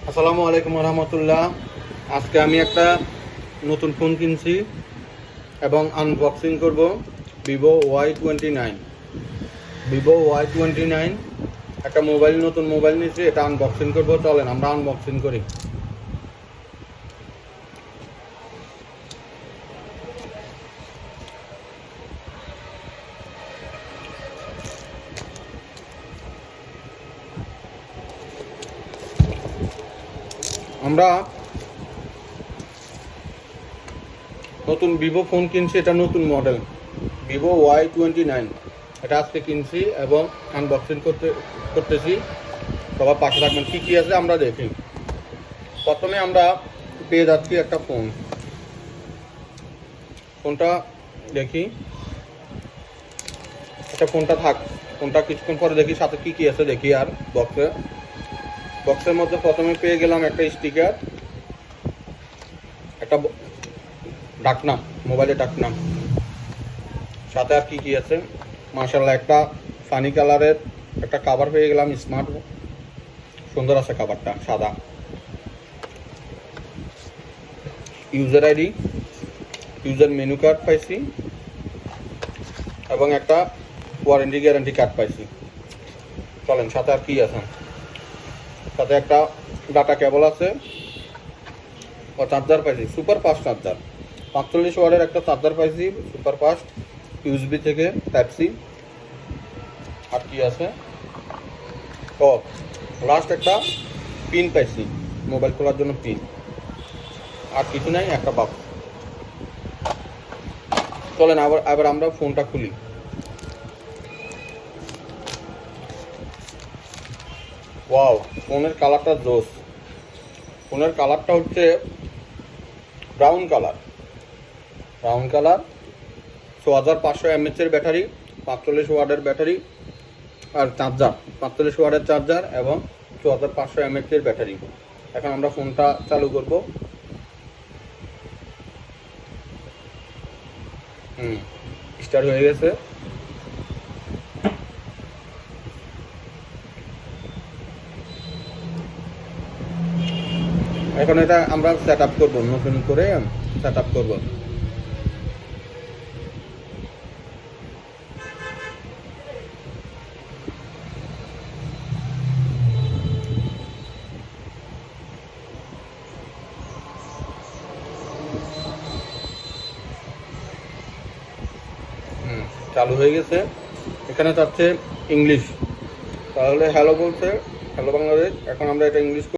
আসসালামু আলাইকুম রহমতুল্লাহ। আজকে আমি একটা নতুন ফোন কিনছি এবং আনবক্সিং করব। Vivo Y29। Vivo Y29 একটা নতুন মোবাইল নিয়েছি, এটা আনবক্সিং করব। চলেন আমরা আনবক্সিং করি। আমরা নতুন ভিভো ফোন কিনছি, এটা নতুন মডেল Vivo Y29। এটা আজকে কিনছি এবং আনবক্সিং করতেছি। সবার পাশে থাকবেন। কী কী আছে আমরা দেখি। প্রথমে আমরা পেয়ে যাচ্ছি একটা ফোনটা দেখি। একটা ফোনটা কিছুক্ষণ পরে দেখি সাথে কী কী আছে দেখি। আর বক্সের মধ্যে প্রথমে পেয়ে গেলাম একটা স্টিকার, একটা ডাকনাম, মোবাইলের ডাকনাম। সাথে আর কি আছে, মাশাআল্লাহ একটা ফানি কালারের একটা কভার পেয়ে গেলাম। স্মার্ট, সুন্দর আছে কভারটা, সাদা। User ID, user menu card পাইছি এবং একটা ওয়ারেন্টি গ্যারান্টি কার্ড পাইছি। চলেন সাথে আর কি আছে। সাথে একটা ডাটা কেবল আছে ও চার্জার পাইছি, সুপার ফাস্ট চার্জার। 45 ওয়াটের একটা চার্জার পাইছি, সুপার ফাস্ট, ইউএসবি থেকে টাইপ সি। আর কি আছে, ও লাস্ট একটা পিন পাইছি, মোবাইল খোলার জন্য পিন। আর কিছু নাই, একটা বাক্স। চলেন আবার আমরা ফোনটা খুলি। ওয়াও, ফোনের কালারটা জোস। ফোনের কালারটা হচ্ছে ব্রাউন কালার। 6500 mAh এর ব্যাটারি, 45 ওয়াটের ব্যাটারি আর চার্জার, 45 ওয়াটের চার্জার এবং 6500 mAh এর ব্যাটারি। এখন আমরা ফোনটা চালু করব। স্টার্ট হয়ে গেছে। এখন এটা আমরা সেট আপ করবো, নতুন করে সেট আপ করবো। চালু হয়ে গেছে। এখানে চাচ্ছে ইংলিশ, তাহলে হ্যালো বলছে, হ্যালো বাংলাদেশ। এখন আমরা এটা ইংলিশ